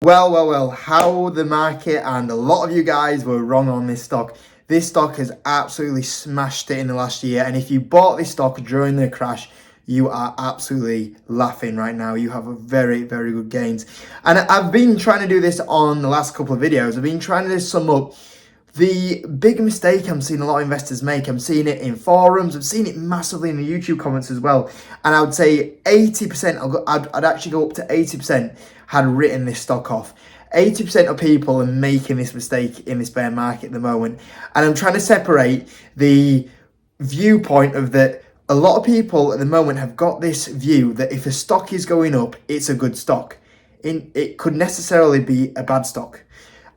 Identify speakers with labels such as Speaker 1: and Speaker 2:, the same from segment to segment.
Speaker 1: Well, how the market and a lot of you guys were wrong on this stock. This stock has absolutely smashed it in the last year. And if you bought this stock during the crash, you are absolutely laughing right now. You have a very, very good gains. And I've been trying to do this on the last couple of videos. I've been trying to sum up the big mistake I'm seeing a lot of investors make. I'm seeing it in forums. I've seen it massively in the YouTube comments as well. And I would say 80%, I'd actually go up to 80% had written this stock off. 80% of people are making this mistake in this bear market at the moment. And I'm trying to separate the viewpoint of that a lot of people at the moment have got this view that if a stock is going up, it's a good stock. It could necessarily be a bad stock.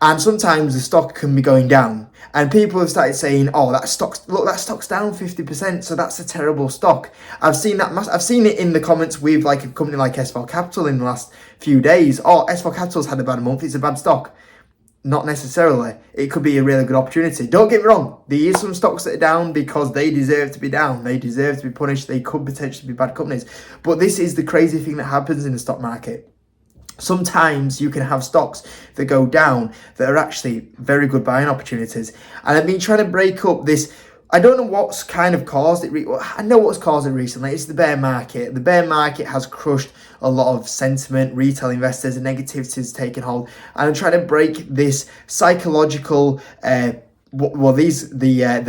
Speaker 1: And sometimes the stock can be going down. And people have started saying, oh, that stock's down 50%, so that's a terrible stock. I've seen it in the comments with like a company like S4 Capital in the last few days. Oh, S4 Capital's had a bad month, it's a bad stock. Not necessarily. It could be a really good opportunity. Don't get me wrong, there is some stocks that are down because they deserve to be down. They deserve to be punished. They could potentially be bad companies. But this is the crazy thing that happens in the stock market. Sometimes you can have stocks that go down that are actually very good buying opportunities. And I've been trying to break up this. I don't know what's kind of caused it. I know what's caused it recently. It's the bear market. The bear market has crushed a lot of sentiment, retail investors, and negativity has taken hold. And I'm trying to break this psychological, the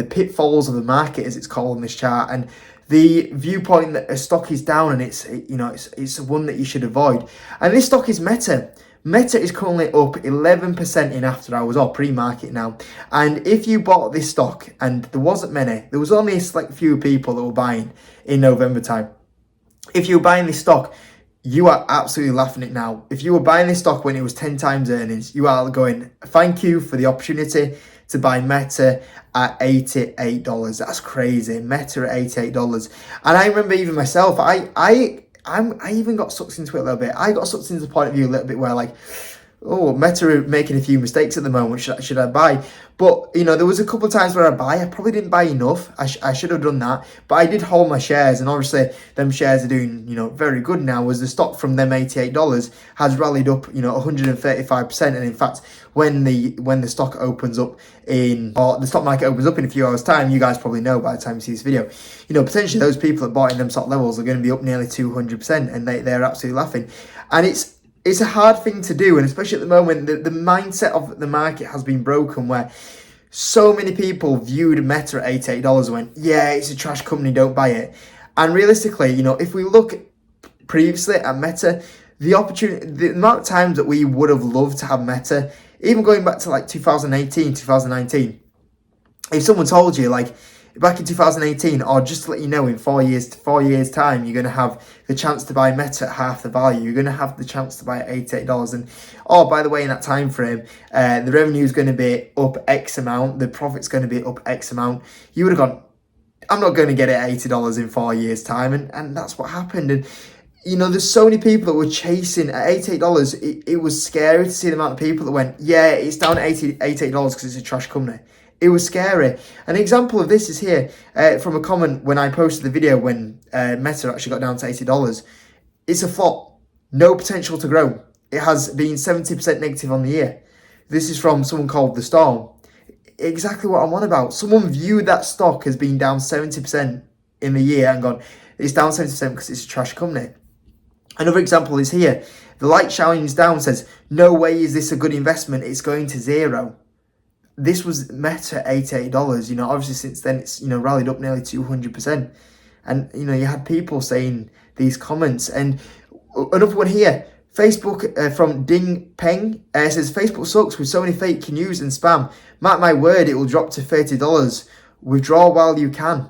Speaker 1: pitfalls of the market, as it's called on this chart, and the viewpoint that a stock is down and it's one that you should avoid. And this stock is Meta. Meta is currently up 11% in after hours or pre-market now. And if you bought this stock, and there wasn't many, there was only a select few people that were buying in November time. If you were buying this stock, you are absolutely laughing at now. If you were buying this stock when it was 10 times earnings, you are going, thank you for the opportunity to buy Meta at $88. That's crazy. Meta at $88. And I remember even myself, I even got sucked into it a little bit. I got sucked into the point of view a little bit where like, oh, Meta are making a few mistakes at the moment. Should I buy? But, there was a couple of times where I probably didn't buy enough. I should have done that. But I did hold my shares. And obviously, them shares are doing, very good now. As the stock from them $88 has rallied up, 135%. And in fact, when the stock opens up or the stock market opens up in a few hours' time, you guys probably know by the time you see this video, potentially those people that bought in them stock levels are going to be up nearly 200%. And they're absolutely laughing. And it's a hard thing to do, and especially at the moment, the mindset of the market has been broken where so many people viewed Meta at $88 and went, yeah, it's a trash company, don't buy it. And realistically, if we look previously at Meta, the amount of times that we would have loved to have Meta, even going back to like 2018, 2019, if someone told you like, back in 2018, or just to let you know, in 4 years time, you're going to have the chance to buy Meta at half the value. You're going to have the chance to buy at $88. And, oh, by the way, in that time frame, the revenue is going to be up X amount. The profit's going to be up X amount. You would have gone, I'm not going to get it at $80 in 4 years time. And that's what happened. And, there's so many people that were chasing at $88. It was scary to see the amount of people that went, yeah, it's down at $88 because it's a trash company. It was scary. An example of this is here from a comment when I posted the video when Meta actually got down to $80. It's a flop. No potential to grow. It has been 70% negative on the year. This is from someone called The Storm. Exactly what I'm on about. Someone viewed that stock as being down 70% in the year and gone, it's down 70% because it's a trash company. Another example is here. The light shines down says, no way is this a good investment. It's going to zero. This was Meta at $88. Obviously since then it's, rallied up nearly 200%. And, you had people saying these comments. And another one here, Facebook from Ding Peng says, Facebook sucks with so many fake news and spam. Mark my word, it will drop to $30. Withdraw while you can.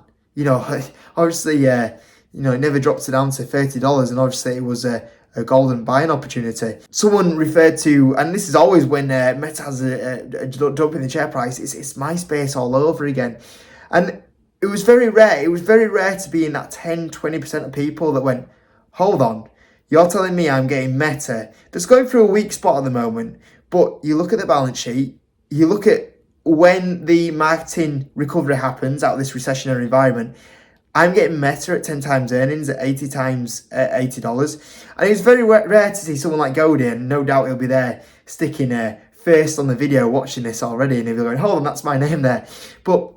Speaker 1: Obviously, it never dropped it down to $30. And obviously it was a golden buying opportunity. Someone referred to, and this is always when Meta has a dump in the share price, it's MySpace all over again. And it was very rare. It was very rare to be in that 10-20% of people that went, hold on, you're telling me I'm getting Meta that's going through a weak spot at the moment, but you look at the balance sheet, you look at when the marketing recovery happens out of this recessionary environment, I'm getting Meta at 10 times earnings at 80 times $80. And it's very rare to see someone like Goldie, and no doubt he'll be there sticking first on the video watching this already, and he'll be going, hold on, that's my name there. But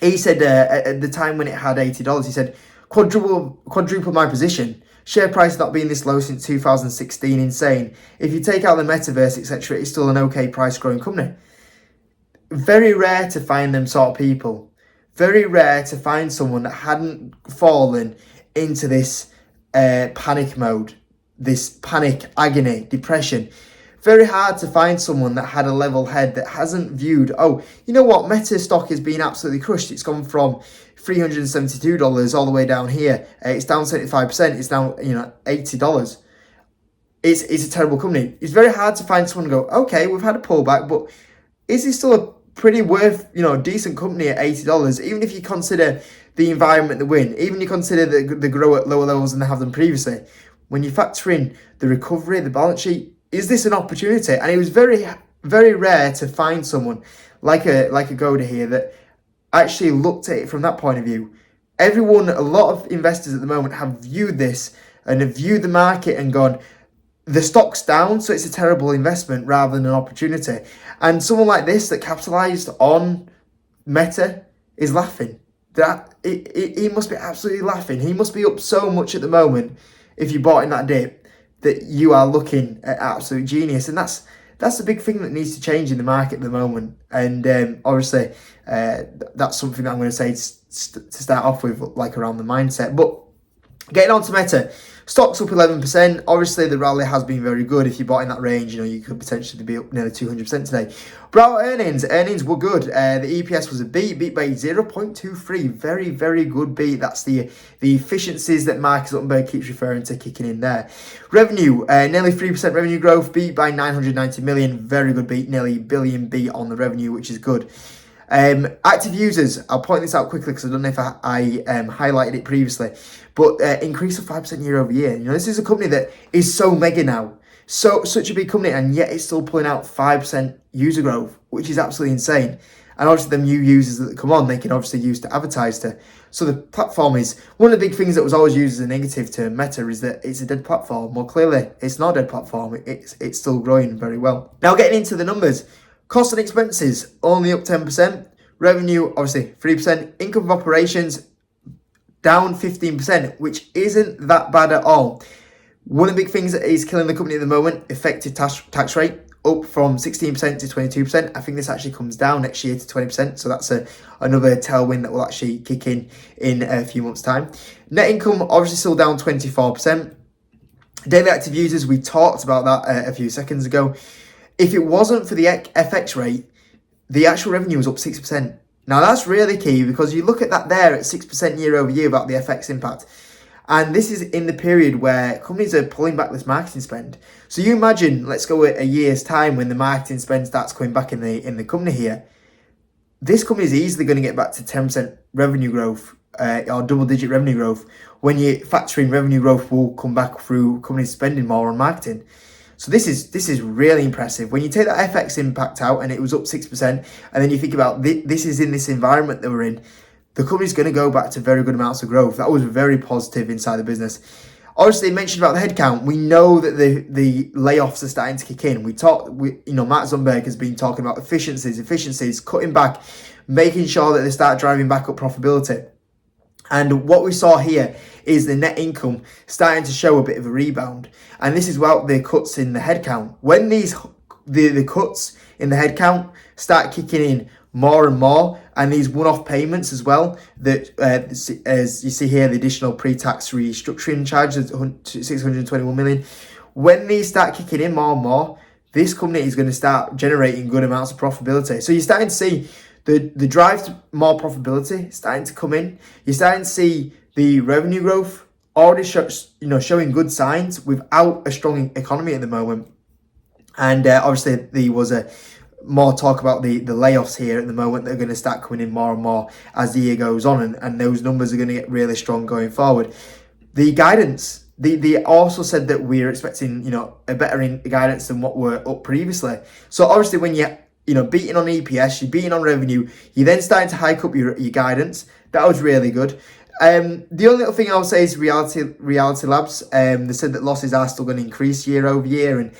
Speaker 1: he said at the time when it had $80, he said, quadruple my position. Share price not being this low since 2016, insane. If you take out the metaverse, etc., it's still an okay price growing company. Very rare to find them sort of people. Very rare to find someone that hadn't fallen into this panic mode, this panic, agony, depression. Very hard to find someone that had a level head, that hasn't viewed, oh, you know what, Meta stock has been absolutely crushed. It's gone from $372 all the way down here. It's down 75%. It's now, $80. It's a terrible company. It's very hard to find someone and go, okay, we've had a pullback, but is it still a pretty worth, decent company at $80? Even if you consider the environment they win, even you consider the grow at lower levels than they have done previously, when you factor in the recovery, the balance sheet, is this an opportunity? And it was very, very rare to find someone like a Goda here that actually looked at it from that point of view. A lot of investors at the moment have viewed this and have viewed the market and gone, the stock's down, so it's a terrible investment rather than an opportunity. And someone like this that capitalized on Meta is laughing. He must be absolutely laughing. He must be up so much at the moment if you bought in that dip that you are looking at absolute genius. And that's the big thing that needs to change in the market at the moment. And obviously, that's something that I'm going to say to start off with, like around the mindset. But getting on to Meta, stock's up 11%. Obviously, the rally has been very good. If you bought in that range, you could potentially be up nearly 200% today. But our earnings were good. The EPS was a beat by 0.23. Very, very good beat. That's the efficiencies that Marcus Zuckerberg keeps referring to kicking in there. Revenue, nearly 3% revenue growth, beat by 990 million. Very good beat, nearly $1 billion beat on the revenue, which is good. Active users, I'll point this out quickly because I don't know if I highlighted it previously, but increase of 5% year over year. This is a company that is so mega now, such a big company, and yet it's still pulling out 5% user growth, which is absolutely insane. And obviously the new users that come on, they can obviously use to advertise to. So the platform is, one of the big things that was always used as a negative to Meta is that it's a dead platform. Well, clearly it's not a dead platform. It's still growing very well. Now getting into the numbers. Cost and expenses, only up 10%. Revenue, obviously, 3%. Income of operations, down 15%, which isn't that bad at all. One of the big things that is killing the company at the moment, effective tax rate, up from 16% to 22%. I think this actually comes down next year to 20%. So that's another tailwind that will actually kick in a few months' time. Net income, obviously, still down 24%. Daily active users, we talked about that a few seconds ago. If it wasn't for the FX rate, the actual revenue was up 6%. Now, that's really key because you look at that there at 6% year over year about the FX impact. And this is in the period where companies are pulling back this marketing spend. So you imagine, let's go a year's time when the marketing spend starts coming back in the company here. This company is easily going to get back to 10% revenue growth or double-digit revenue growth when you factor in revenue growth will come back through companies spending more on marketing. So this is really impressive. When you take that FX impact out and it was up 6%, and then you think about this is in this environment that we're in, the company's going to go back to very good amounts of growth. That was very positive inside the business. Obviously, mentioned about the headcount. We know that the layoffs are starting to kick in. Matt Zuckerberg has been talking about efficiencies, cutting back, making sure that they start driving back up profitability. And what we saw here is the net income starting to show a bit of a rebound. And this is without the cuts in the headcount. When the cuts in the headcount start kicking in more and more, and these one-off payments as well, that as you see here, the additional pre-tax restructuring charges, 621 million. When these start kicking in more and more, this company is going to start generating good amounts of profitability. So you're starting to see the drive to more profitability starting to come in. You're starting to see the revenue growth already showing good signs without a strong economy at the moment. And obviously there was more talk about the layoffs here at the moment that are going to start coming in more and more as the year goes on, and those numbers are going to get really strong going forward. The guidance, they also said that we're expecting a better guidance than what were up previously. So obviously when you're beating on EPS, you're beating on revenue, you're then starting to hike up your guidance. That was really good. The only other thing I'll say is Reality Labs. They said that losses are still going to increase year over year, and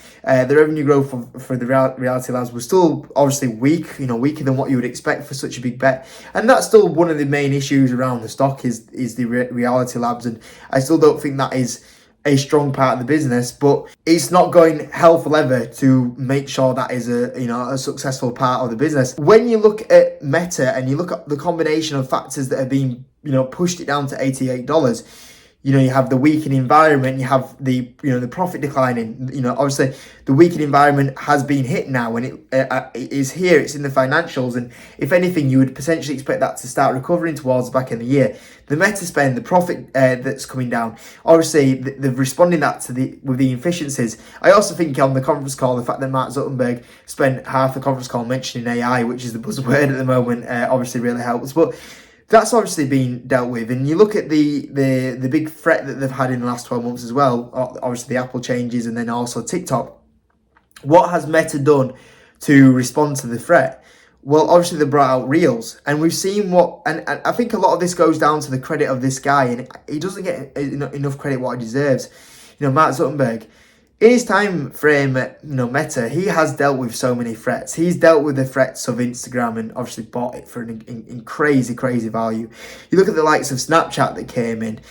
Speaker 1: the revenue growth for the Reality Labs was still obviously weak. Weaker than what you would expect for such a big bet, and that's still one of the main issues around the stock is the Reality Labs, and I still don't think that is a strong part of the business, but it's not going hell for leather to make sure that is a successful part of the business. When you look at Meta and you look at the combination of factors that have been pushed it down to $88, you have the weakening environment, you have the the profit declining. Obviously the weakening environment has been hit now, and it is here. It's in the financials, and if anything, you would potentially expect that to start recovering towards the back end of the year. The Meta spend, the profit that's coming down. Obviously, they're responding that with the efficiencies. I also think on the conference call, the fact that Mark Zuckerberg spent half the conference call mentioning AI, which is the buzzword at the moment, obviously really helps. But that's obviously been dealt with, and you look at the big threat that they've had in the last 12 months as well. Obviously, the Apple changes, and then also TikTok. What has Meta done to respond to the threat? Well, obviously they brought out Reels, and we've seen and I think a lot of this goes down to the credit of this guy, and he doesn't get enough credit what he deserves. Mark Zuckerberg, in his time frame at Meta, he has dealt with so many threats. He's dealt with the threats of Instagram and obviously bought it for an crazy value. You look at the likes of Snapchat that came in.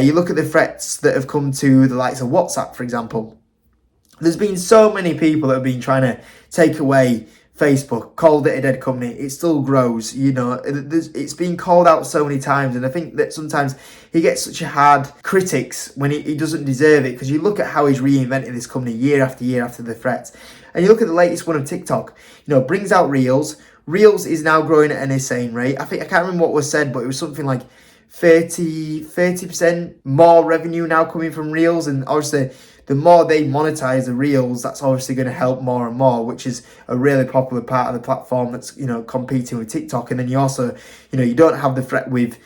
Speaker 1: You look at the threats that have come to the likes of WhatsApp, for example. There's been so many people that have been trying to take away Facebook, called it a dead company. It still grows. It's been called out so many times, and I think that sometimes he gets such a hard critics when he doesn't deserve it, because you look at how he's reinvented this company year after the threats, and you look at the latest one of TikTok. Brings out Reels. Reels is now growing at an insane rate. I can't remember what was said, but it was something like 30% more revenue now coming from Reels, and obviously the more they monetize the Reels, that's obviously going to help more and more, which is a really popular part of the platform that's competing with TikTok. And then you also you don't have the threat with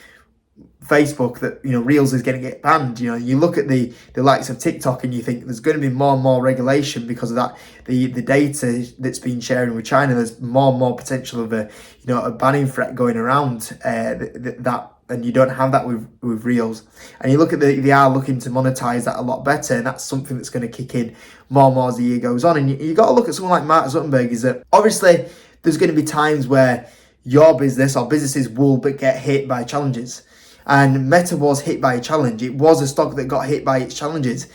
Speaker 1: Facebook that Reels is going to get banned. You look at the likes of TikTok and you think there's going to be more and more regulation because of that. The data that's been sharing with China, there's more and more potential of a banning threat going around that. And you don't have that with Reels. And you look at they are looking to monetize that a lot better, and that's something that's going to kick in more and more as the year goes on. And you got to look at someone like Mark Zuckerberg, is that obviously there's going to be times where your business or businesses will get hit by challenges. And Meta was hit by a challenge. It was a stock that got hit by its challenges.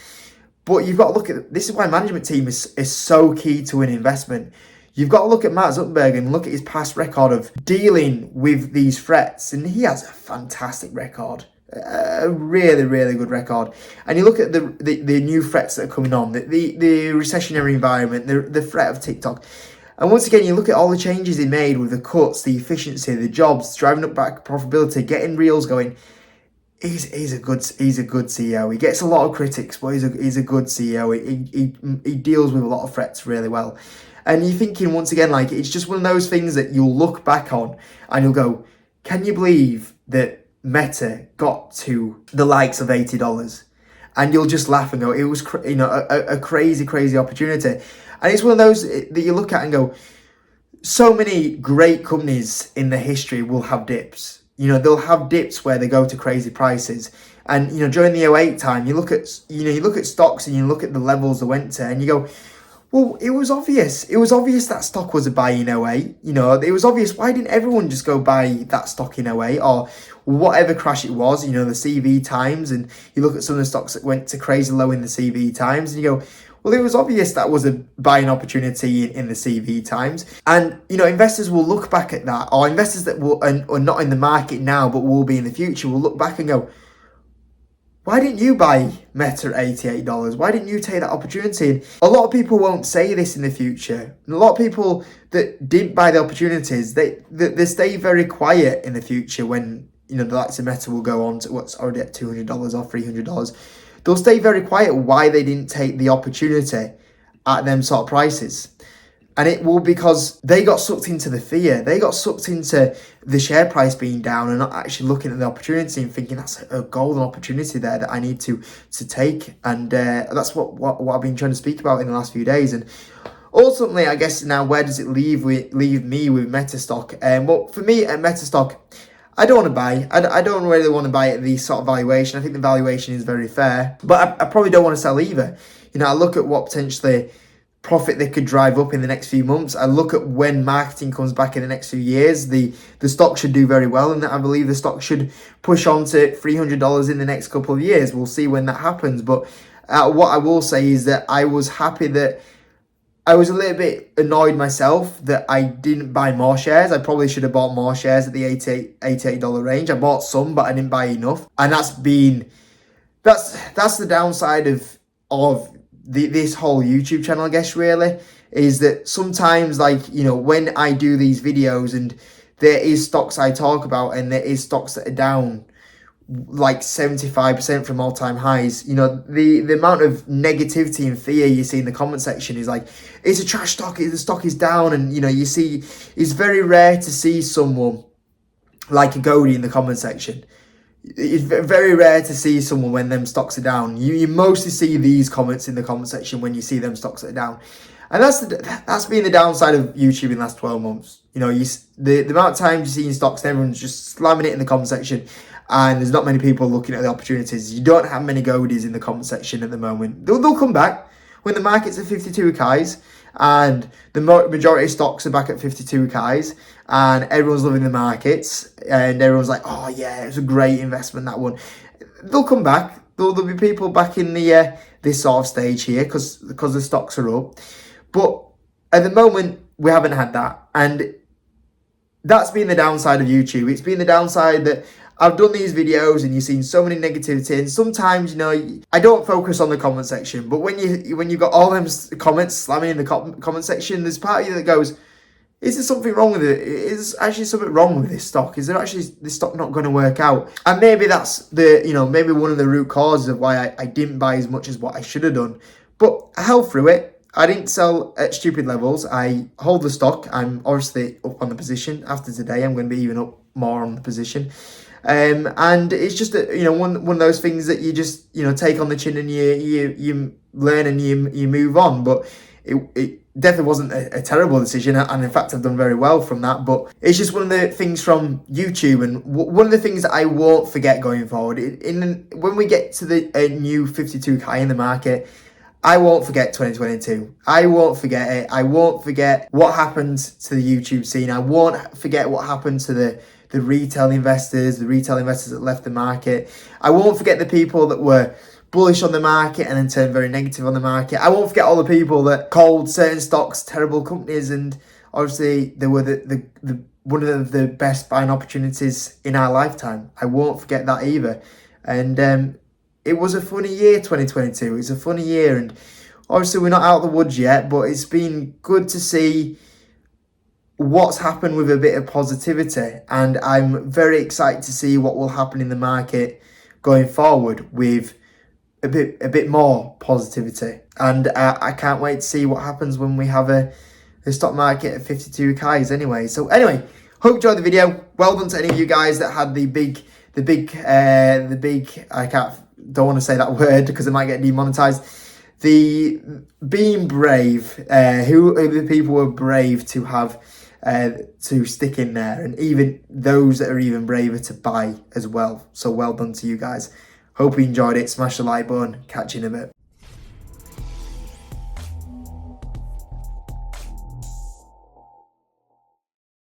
Speaker 1: But you've got to look at, this is why management team is so key to an investment. You've got to look at Mark Zuckerberg and look at his past record of dealing with these threats. And he has a fantastic record. A really good record. And you look at the new threats that are coming on, the recessionary environment, the threat of TikTok. And once again, you look at all the changes he made with the cuts, the efficiency, the jobs, driving up back profitability, getting Reels going. He's a good CEO. He gets a lot of critics, but he's a good CEO. He deals with a lot of threats really well. And you're thinking, once again, like, it's just one of those things that you'll look back on and you'll go, can you believe that Meta got to the likes of $80? And you'll just laugh and go, it was a crazy opportunity. And it's one of those that you look at and go, so many great companies in the history will have dips. They'll have dips where they go to crazy prices. And during the 2008 time, you look at stocks and you look at the levels they went to, and you go, well, it was obvious. It was obvious that stock was a buy in 2008. It was obvious. Why didn't everyone just go buy that stock in 2008 or whatever crash it was? The CV times, and you look at some of the stocks that went to crazy low in the CV times, and you go, well, it was obvious that was a buying opportunity in the CV times. And, investors will look back at that, or investors that are not in the market now but will be in the future will look back and go, why didn't you buy Meta at $88? Why didn't you take that opportunity? And a lot of people won't say this in the future. And a lot of people that didn't buy the opportunities, they stay very quiet in the future when, the likes of Meta will go on to what's already at $200 or $300. They'll stay very quiet why they didn't take the opportunity at them sort of prices. And it will because they got sucked into the fear. They got sucked into the share price being down and not actually looking at the opportunity and thinking that's a golden opportunity there that I need to take. And that's what I've been trying to speak about in the last few days. And ultimately, I guess now, where does it leave me with Meta stock? Well, for me at Meta stock, I don't want to buy. I don't really want to buy at these sort of valuation. I think the valuation is very fair, but I probably don't want to sell either. You know, I look at what potentially profit they could drive up in the next few months. I look at when marketing comes back in the next few years. The stock should do very well, and I believe the stock should push on to $300 in the next couple of years. We'll see when that happens. But what I will say is that I was happy that I was a little bit annoyed myself that I didn't buy more shares. I probably should have bought more shares at the $88 range. I bought some, but I didn't buy enough. And that's the downside of this whole YouTube channel, I guess, really, is that sometimes, like, you know, when I do these videos and there is stocks I talk about and there is stocks that are down like 75% from all-time highs, you know, the amount of negativity and fear you see in the comment section is like, it's a trash stock, the stock is down. And, you know, you see, it's very rare to see someone like a Goldie in the comment section. It's very rare to see someone when them stocks are down. You mostly see these comments in the comment section when you see them stocks that are down. And that's been the downside of YouTube in the last 12 months. You know, the amount of times you see in stocks, everyone's just slamming it in the comment section, and there's not many people looking at the opportunities. You don't have many Goldys in the comment section at the moment. They'll come back when the market's at 52 highs and the majority of stocks are back at 52 highs and everyone's loving the markets and everyone's like, oh yeah, it's a great investment, that one. They'll come back. There'll be people back in the this sort of stage here because the stocks are up. But at the moment, we haven't had that. And that's been the downside of YouTube. It's been the downside that I've done these videos and you've seen so many negativity, and sometimes, you know, I don't focus on the comment section, but when you've got all them comments slamming in the comment section, there's part of you that goes, is there something wrong with it? Is actually something wrong with this stock? Is there actually this stock not going to work out? And maybe that's maybe one of the root causes of why I didn't buy as much as what I should have done. But I held through it. I didn't sell at stupid levels. I hold the stock. I'm obviously up on the position. After today, I'm going to be even up more on the position. And it's just one of those things that you just take on the chin and you learn and you move on. But it definitely wasn't a terrible decision, and in fact I've done very well from that. But it's just one of the things from YouTube, and one of the things that I won't forget going forward. When we get to the new 52 high in the market, I won't forget 2022. I won't forget it. I won't forget what happened to the YouTube scene. I won't forget what happened to the retail investors that left the market. I won't forget the people that were bullish on the market and then turned very negative on the market. I won't forget all the people that called certain stocks terrible companies, and obviously they were the one of the best buying opportunities in our lifetime. I won't forget that either. And it was a funny year, 2022. It's a funny year, and obviously we're not out of the woods yet, but it's been good to see what's happened with a bit of positivity, and I'm very excited to see what will happen in the market going forward with a bit more positivity. And I can't wait to see what happens when we have a stock market at 52 highs anyway. So anyway, hope you enjoyed the video. Well done to any of you guys that had the big don't want to say that word because it might get demonetized. The being brave, who are the people who are brave to have to stick in there, and even those that are even braver to buy as well. So well done to you guys. Hope you enjoyed it. Smash the like button. Catch you in a bit.